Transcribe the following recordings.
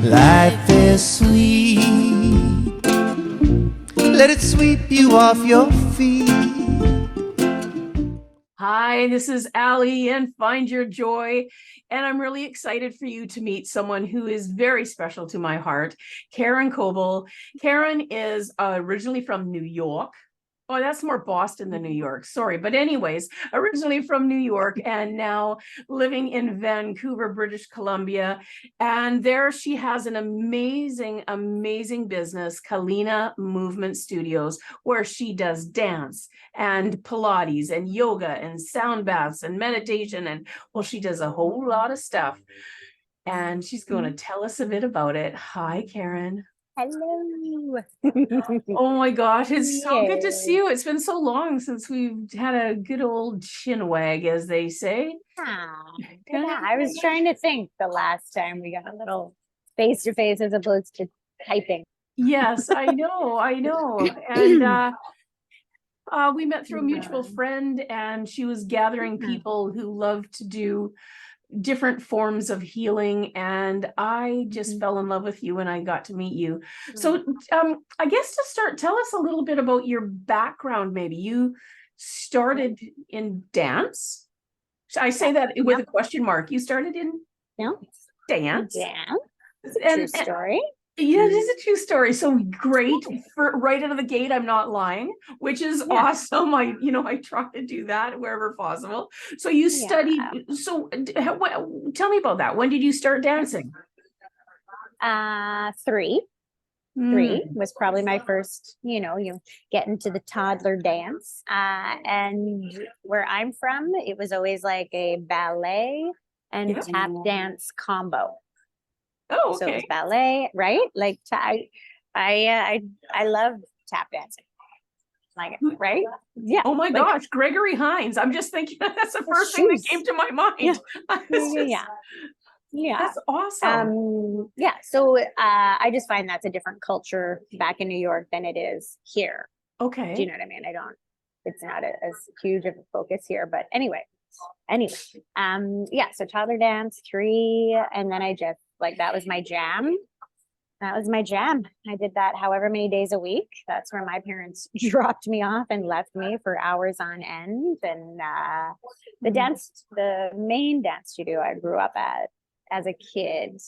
Life is sweet. Let it sweep you off your feet. Hi, this is Allie and Find Your Joy. And I'm really excited for you to meet someone who is very special to my heart, Karen Kobel. Karen is originally from New York. Oh, that's more Boston than New York. Sorry. But anyways, originally from New York and now living in Vancouver, British Columbia. And there she has an amazing, amazing business, Kahlena Movement Studios, where she does dance and Pilates and yoga and sound baths and meditation. And well, she does a whole lot of stuff. And she's going to tell us a bit about it. Hi, Karen. Hello. Oh my gosh, it's so good to see Yay. you. It's been so long since we've had a good old chin wag, as they say. Yeah, I was trying to think the last time we got a little face to face as opposed to typing. Yes, I know, I know. And we met through a mutual friend, and she was gathering people who love to do different forms of healing, and I just fell in love with you when I got to meet you. So I guess to start, tell us a little bit about your background. Maybe you started in dance. I say that with a question mark. You started in dance. Yeah, And true story. yeah, it is a true story. So great. For right out of the gate, I'm not lying, which is awesome. I try to do that wherever possible. So you studied. So tell me about that. When did you start dancing? Three was probably my first, you get into the toddler dance. And where I'm from, it was always like a ballet and tap dance combo. Oh, okay. So it's ballet, right? Like I love tap dancing. Like, right? Yeah. Oh my gosh, Gregory Hines. I'm just thinking that's the first thing that came to my mind. Yeah. That's awesome. Yeah. So I just find that's a different culture back in New York than it is here. Okay. Do you know what I mean? It's not as huge of a focus here, but anyway. So toddler dance 3, and then I just that was my jam. I did that however many days a week. That's where my parents dropped me off and left me for hours on end. And the main dance studio I grew up at as a kid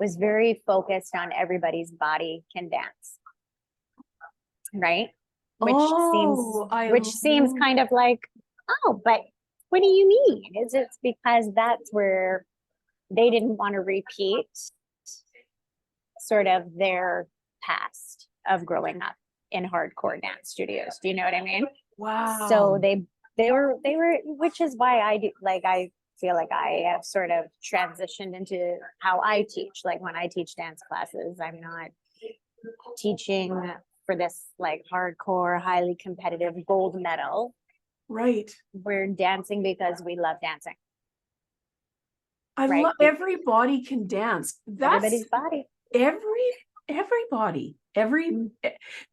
was very focused on everybody's body can dance, right? Which seems kind of like, oh, but what do you mean? Is it because that's where they didn't want to repeat sort of their past of growing up in hardcore dance studios? Do you know what I mean? Wow. So they were, which is why I feel like I have sort of transitioned into how I teach. Like when I teach dance classes, I'm not teaching for this like hardcore, highly competitive gold medal. Right. We're dancing because we love dancing. I love everybody can dance. That's everybody's body. Everybody,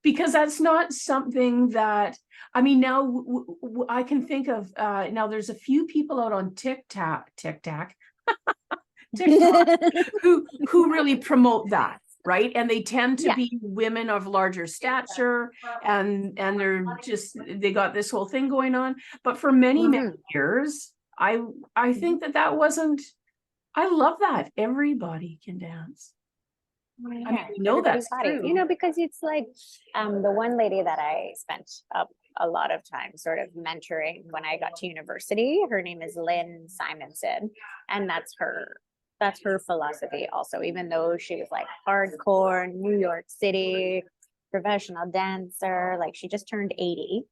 because that's not something that, I mean, now I can think of, now there's a few people out on TikTok, who really promote that. Right. And they tend to be women of larger stature, and they got this whole thing going on. But for many years, I think that wasn't, I love that everybody can dance. I mean, we know that's true. Because it's like the one lady that I spent a lot of time sort of mentoring when I got to university, her name is Lynn Simonson, and that's her philosophy also, even though she was like hardcore New York City professional dancer. Like she just turned 80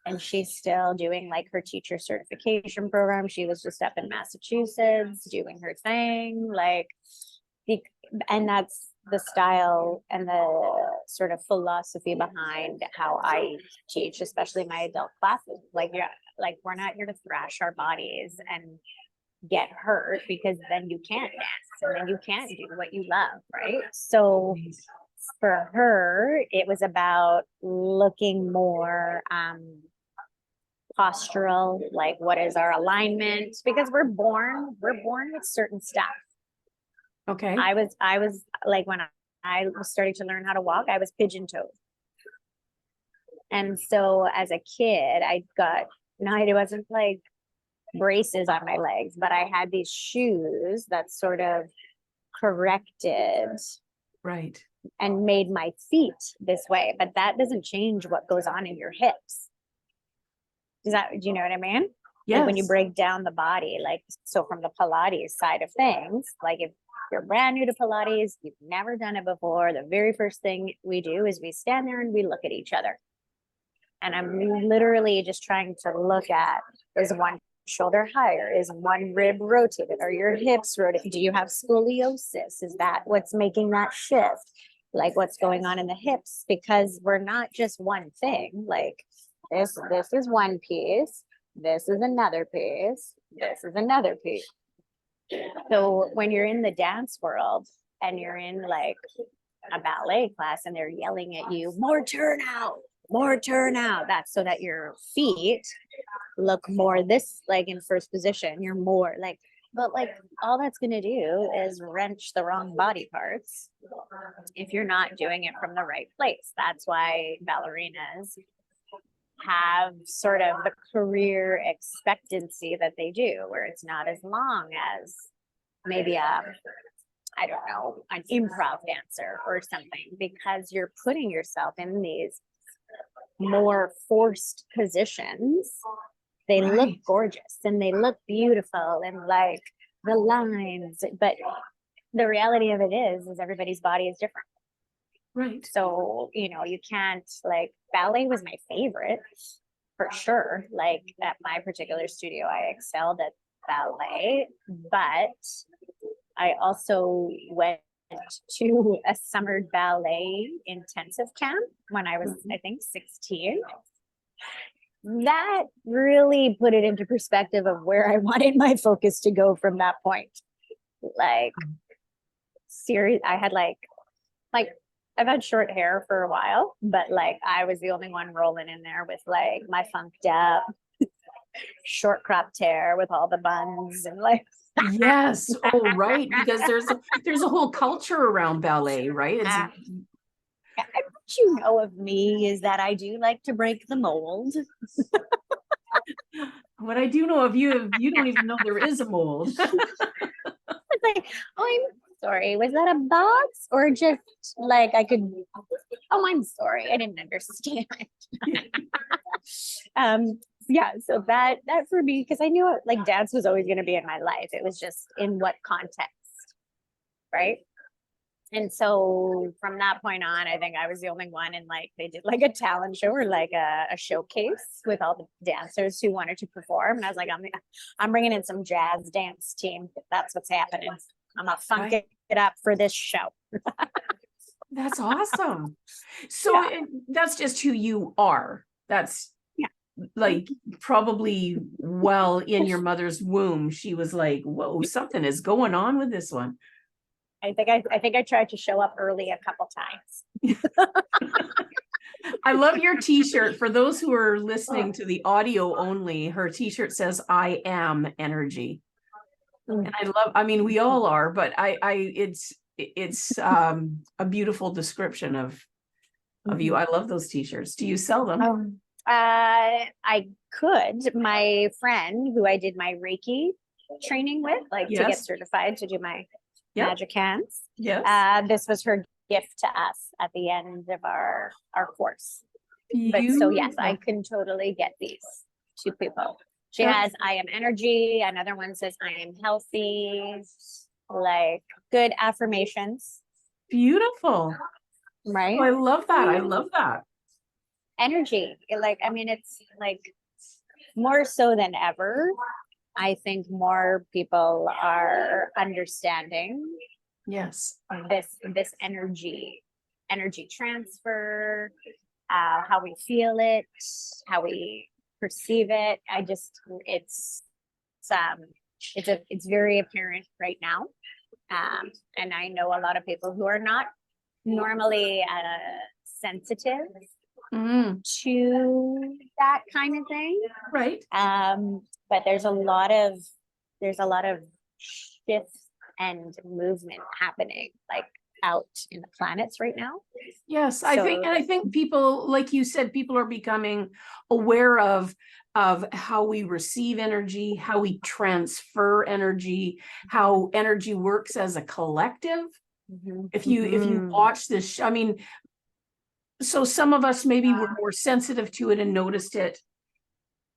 and she's still doing like her teacher certification program. She was just up in Massachusetts doing her thing, and that's the style and the sort of philosophy behind how I teach, especially my adult classes. We're not here to thrash our bodies and get hurt, because then you can't dance and then you can't do what you love, right? So for her, it was about looking more postural, like what is our alignment, because we're born with certain stuff. Okay. I was like, when I was starting to learn how to walk, I was pigeon-toed. And so as a kid, I got, no, it wasn't like braces on my legs, but I had these shoes that sort of corrected Right. and made my feet this way. But that doesn't change what goes on in your hips. Do you know what I mean? Like when you Yes. break down the body, like, so from the Pilates side of things, like if you're brand new to Pilates, you've never done it before, the very first thing we do is we stand there and we look at each other. And I'm literally just trying to look at, is one shoulder higher? Is one rib rotated? Are your hips rotated? Do you have scoliosis? Is that what's making that shift? Like what's going on in the hips? Because we're not just one thing. Like this is one piece. This is another piece. This is another piece. So when you're in the dance world and you're in like a ballet class and they're yelling at you, more turnout, that's so that your feet look more this, like in first position, you're more like, but like all that's going to do is wrench the wrong body parts if you're not doing it from the right place. That's why ballerinas have sort of the career expectancy that they do, where it's not as long as maybe I don't know, an improv dancer or something, because you're putting yourself in these more forced positions. They look Right. gorgeous and they look beautiful and like the lines, but the reality of it is everybody's body is different. Right. So, you know, you can't, like, ballet was my favorite for sure. Like at my particular studio, I excelled at ballet, but I also went to a summer ballet intensive camp when I was, I think, 16. That really put it into perspective of where I wanted my focus to go from that point. Like, serious, I had like I've had short hair for a while, but like I was the only one rolling in there with like my funked up short cropped hair with all the buns and like Yes. Oh, right. Because there's a whole culture around ballet, right? It's what you know of me is that I do like to break the mold. what I do know of you, you don't even know there is a mold. It's like, oh, I'm sorry, was that a box or just like I could, oh, I'm sorry, I didn't understand. Yeah, so that for me, because I knew like dance was always going to be in my life, it was just in what context, right? And so from that point on, I think I was the only one, and like they did like a talent show or like a showcase with all the dancers who wanted to perform. And I was like, I'm bringing in some jazz dance team. That's what's happening. I'm gonna funk Right. it up for this show. That's awesome. So Yeah. that's just who you are. That's Yeah. like probably well in your mother's womb. She was like, whoa, something is going on with this one. I think I tried to show up early a couple times. I love your t-shirt. For those who are listening to the audio only, her t-shirt says I am energy. And I mean, we all are, but it's a beautiful description of you. I love those t-shirts. Do you sell them? I could. My friend who I did my Reiki training with, like to get Yes. certified to do my Yep. magic hands. Yes. This was her gift to us at the end of our course. But so yes, I can totally get these to people. She has I am energy. Another one says I am healthy. Like good affirmations, Beautiful. right? Oh, I love that. I love that. Energy. Like, I mean, it's like more so than ever. I think more people are understanding Yes. this energy transfer, how we feel it, how we perceive it. It's very apparent right now. And I know a lot of people who are not normally sensitive to that kind of thing. Right. But there's a lot of shifts and movement happening like out in the planets right now. Yes, I think, and I think people, like you said, people are becoming aware of how we receive energy, how we transfer energy, how energy works as a collective. If you watch this, I mean, so some of us maybe were more sensitive to it and noticed it,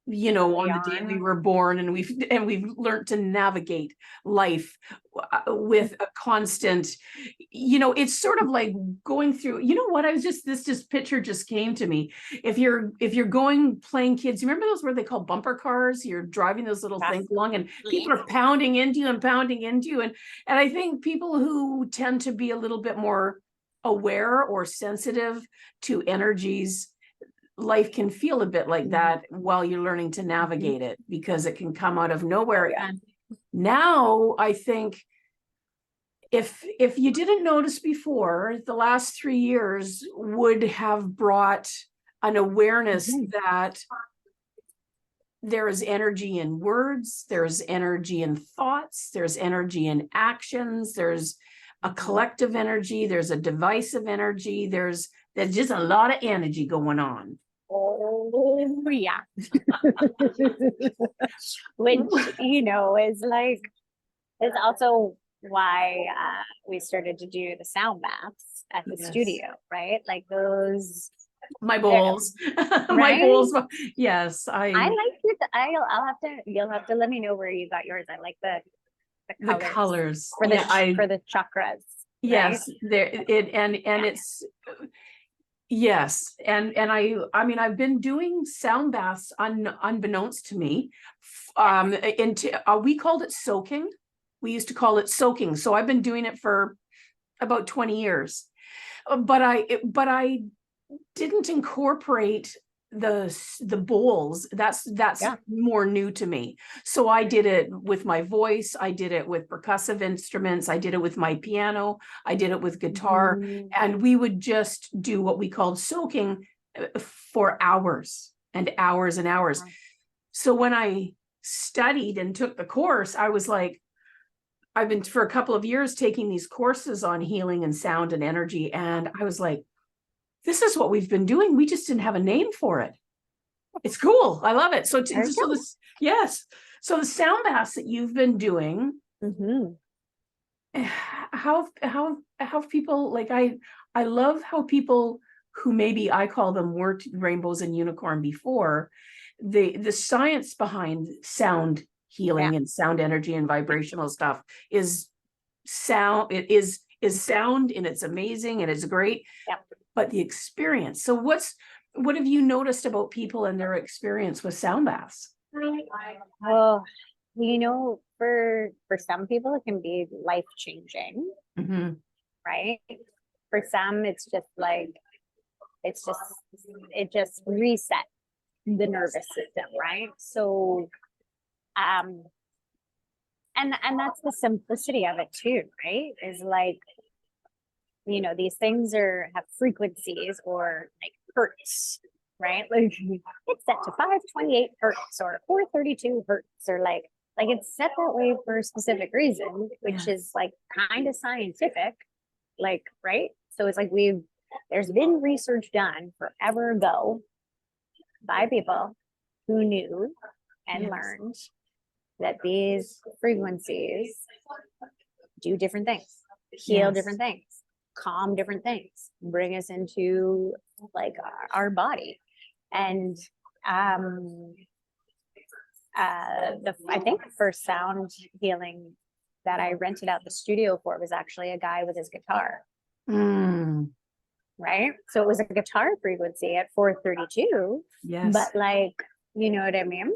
you know, on the day we were born, and we've learned to navigate life with a constant, you know, it's sort of like going through, you know what, this picture just came to me. If you're playing kids, you remember those, where they call bumper cars, you're driving those little things along and people are pounding into you and pounding into you, and I think people who tend to be a little bit more aware or sensitive to energies, life can feel a bit like that while you're learning to navigate it, because it can come out of nowhere. And now I think if you didn't notice before, the last 3 years would have brought an awareness that there is energy in words, there's energy in thoughts, there's energy in actions, there's a collective energy, there's a divisive energy, there's just a lot of energy going on. Oh yeah. Which, you know, is like, it's also why we started to do the sound baths at the studio, right? Like those, my bowls, my bowls. Yes, I like it. You'll have to let me know where you got yours. I like the colors for the for the chakras. Yes, right? there it's. Yes, and I mean, I've been doing sound baths unbeknownst to me. We called it soaking. We used to call it soaking. So I've been doing it for about 20 years. But I didn't incorporate the bowls. That's more new to me. So I did it with my voice, I did it with percussive instruments, I did it with my piano, I did it with guitar, and we would just do what we called soaking for hours and hours and hours. So when I studied and took the course, I was like, I've been for a couple of years taking these courses on healing and sound and energy, and I was like, this is what we've been doing. We just didn't have a name for it. It's cool. I love it. So the sound baths that you've been doing, how people, like, I love how people who maybe I call them weren't rainbows and unicorn before, the science behind sound healing and sound energy and vibrational stuff is sound. It is sound, and it's amazing and it's great. But the experience. So what have you noticed about people and their experience with sound baths? Well, you know, for some people it can be life changing, right? For some, it's just like, it just resets the nervous system, right? So, and that's the simplicity of it too, right? Is like, you know, these things have frequencies or like hertz, right? Like it's set to 528 hertz or 432 hertz, or like it's set that way for a specific reason, which is like kind of scientific, like, right? So it's like there's been research done forever ago by people who knew and learned that these frequencies do different things, heal different things, calm different things, bring us into like our body. And I think the first sound healing that I rented out the studio for was actually a guy with his guitar. Right? So it was a guitar frequency at 432. Yes. But like, you know what I mean?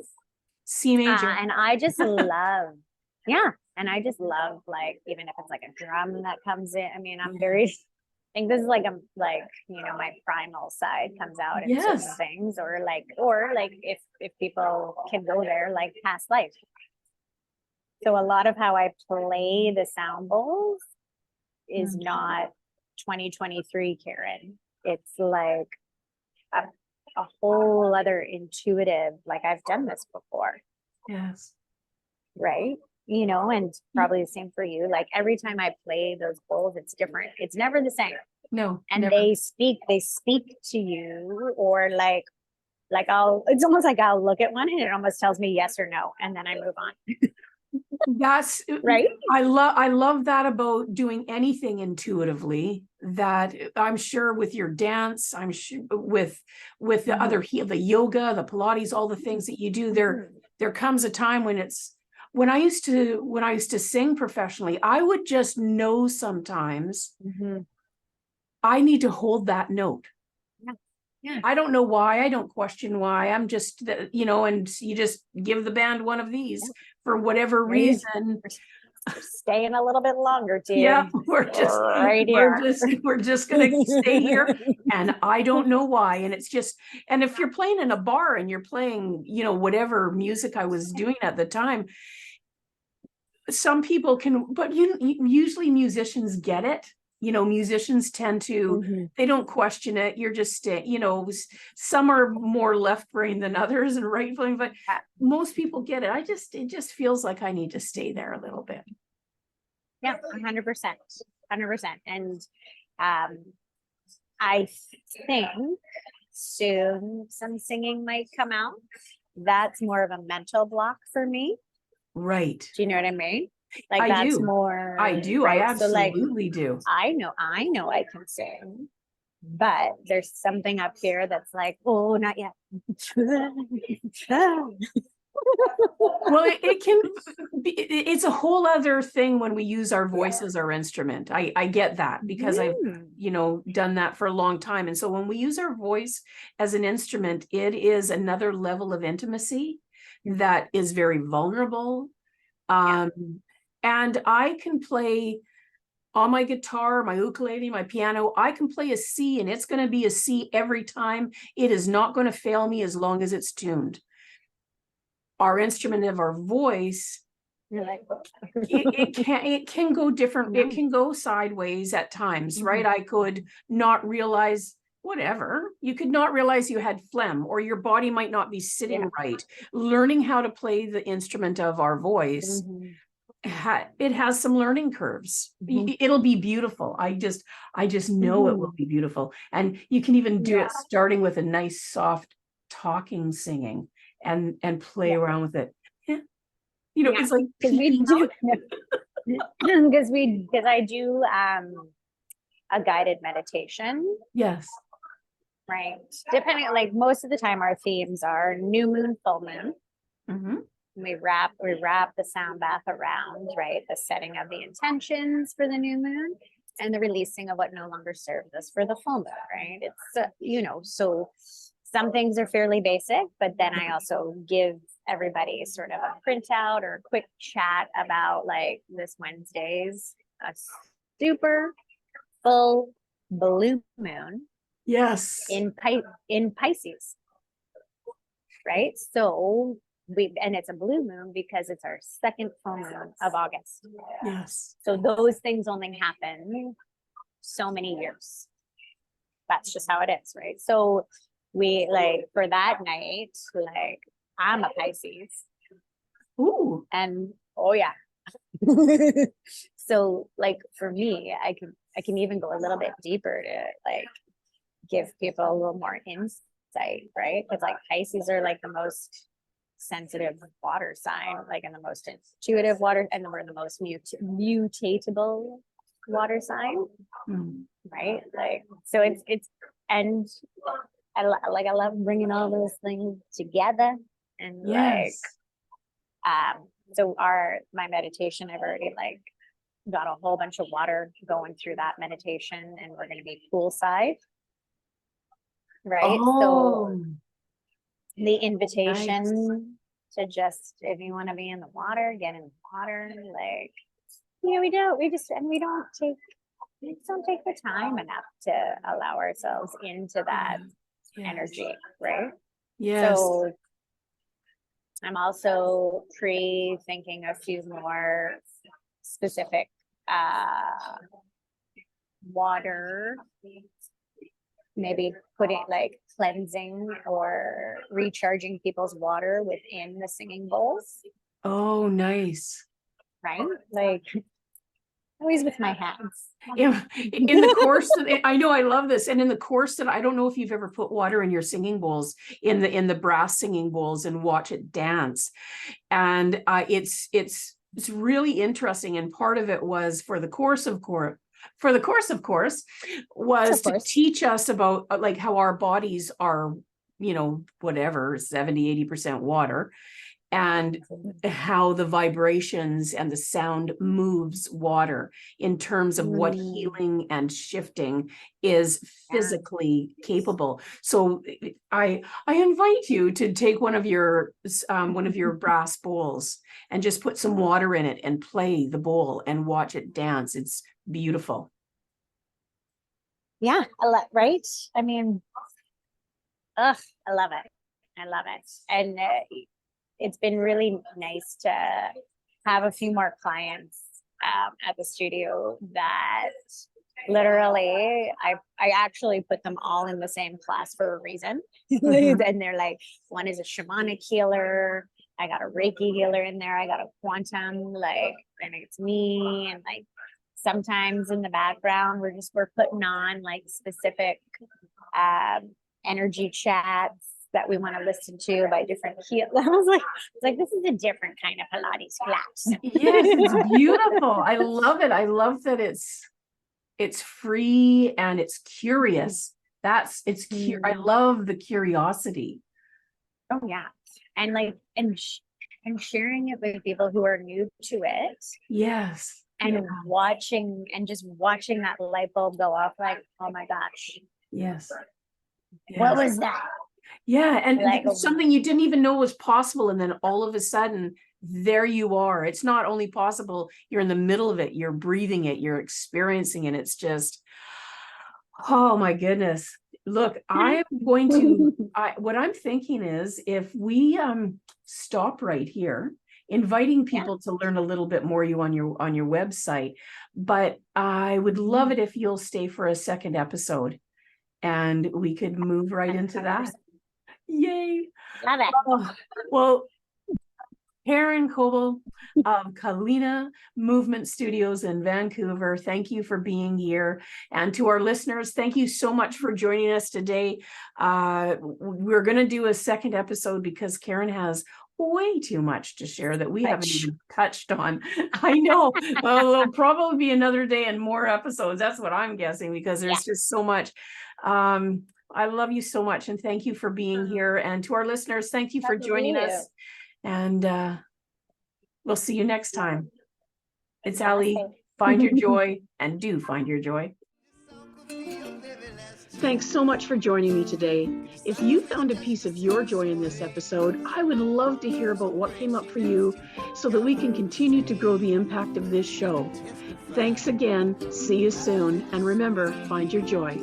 C major. And I just love, and I just love, like, even if it's like a drum that comes in. I mean, I'm very, I think this is like, you know, my primal side comes out in certain things, or like if people can go there, like past life. So a lot of how I play the sound bowls is not 2023 Karen. It's like a whole other intuitive, like I've done this before. Yes. Right. you know, and probably the same for you. Like every time I play those bowls, it's different. It's never the same. No, And never. they speak to you, or like it's almost like I'll look at one and it almost tells me yes or no. And then I move on. That's Right. I love that about doing anything intuitively, that I'm sure with your dance, I'm sure with the other the yoga, the Pilates, all the things that you do, there comes a time when it's when I used to sing professionally, I would just know sometimes I need to hold that note. Yeah. I don't know why. I don't question why. I'm just, you know, and you just give the band one of these for whatever reason. We're staying a little bit longer, team. Yeah, we're just gonna stay here. And I don't know why. And it's just, and if you're playing in a bar and you're playing, you know, whatever music I was doing at the time, some people can, but usually musicians get it. You know, musicians tend to, they don't question it. You're just, you know, some are more left brain than others and right brain, but most people get it. It just feels like I need to stay there a little bit. Yeah, 100%, 100%. And I think soon some singing might come out. That's more of a mental block for me. Right. Do you know what I mean? Like I that's do. more. I do. Right? I absolutely so do. I know I can sing, but there's something up here that's like, oh, not yet. Well, it can be, it's a whole other thing when we use our voice as our instrument. I get that because I've, you know, done that for a long time. And so when we use our voice as an instrument, it is another level of intimacy that is very vulnerable. And I can play on my guitar, my ukulele, my piano, I can play a C and it's going to be a C every time. It is not going to fail me as long as it's tuned. Our instrument of our voice, it can go different. It can go sideways at times, right? I could not realize whatever. You could not realize you had phlegm, or your body might not be sitting right. Learning how to play the instrument of our voice, it has some learning curves. It'll be beautiful. I just know it will be beautiful. And you can even do it starting with a nice soft talking singing and play around with it. You know, it's like because we do because I do a guided meditation. Yes. Right. Depending, like most of the time our themes are new moon, full moon. We wrap the sound bath around, right? The setting of the intentions for the new moon and the releasing of what no longer serves us for the full moon, right? It's, you know, so some things are fairly basic, but then I also give everybody sort of a printout or a quick chat about like this Wednesday's a super full blue moon. Yes. In Pisces. Right? So and it's a blue moon because it's our second full moon of August. Yes. So those things only happen so many years. That's just how it is, right? So we like for that night, like I'm a Pisces. Ooh. And oh yeah. So like for me, I can even go a little bit deeper to like give people a little more insight, right? Because like Pisces are like the most sensitive water sign, like in the most intuitive water, and we're the most mutatable water sign, right? Like so it's and I love bringing all those things together and like so my meditation, I've already like got a whole bunch of water going through that meditation, and we're going to be poolside. Right. So the invitation to just, if you want to be in the water, get in the water. Like, you know, we just don't take the time enough to allow ourselves into that energy. Right. Yes. So I'm also thinking a few more specific water, maybe putting like cleansing or recharging people's water within the singing bowls. Oh, nice. right? Like always with my hands. Yeah, in the course that I know, I love this. And in the course that I don't know if you've ever put water in your singing bowls, in the brass singing bowls, and watch it dance. And it's really interesting. And part of it was for the course, of course, was to teach us about like how our bodies are, whatever, 70-80% water, and how the vibrations and the sound moves water in terms of what healing and shifting is physically capable. So I invite you to take one of your brass bowls and just put some water in it and play the bowl and watch it dance. It's beautiful. Yeah, right? I mean, I love it. I love it. And it's been really nice to have a few more clients at the studio that literally I actually put them all in the same class for a reason. And they're like, one is a shamanic healer, I got a Reiki healer in there, I got a quantum, like, and it's me. And like sometimes in the background we're putting on like specific energy chats that we want to listen to by different healers. I was like, this is a different kind of Pilates class. Yes, it's beautiful. I love it. I love that it's free and it's curious. I love the curiosity. Oh yeah. And like, and sharing it with people who are new to it. Yes. And watching that light bulb go off, like, oh my gosh. Yes. What was that? Yeah, and like something you didn't even know was possible, and then all of a sudden there you are. It's not only possible, you're in the middle of it, you're breathing it, you're experiencing it. It's just, oh my goodness. Look, I am going to what I'm thinking is, if we stop right here, inviting people to learn a little bit more on your website, but I would love it if you'll stay for a second episode and we could move right into that. Yay. Love it. Oh, well, Karen Kobel of Kahlena Movement Studios in Vancouver, thank you for being here. And to our listeners, thank you so much for joining us today. We're going to do a second episode because Karen has way too much to share that we haven't even touched on. I know. Well, there'll probably be another day and more episodes. That's what I'm guessing, because there's just so much. I love you so much, and thank you for being here. And to our listeners, thank you for joining us. And we'll see you next time. It's Ali. Find your joy, and do find your joy. Thanks so much for joining me today. If you found a piece of your joy in this episode, I would love to hear about what came up for you so that we can continue to grow the impact of this show. Thanks again. See you soon. And remember, find your joy.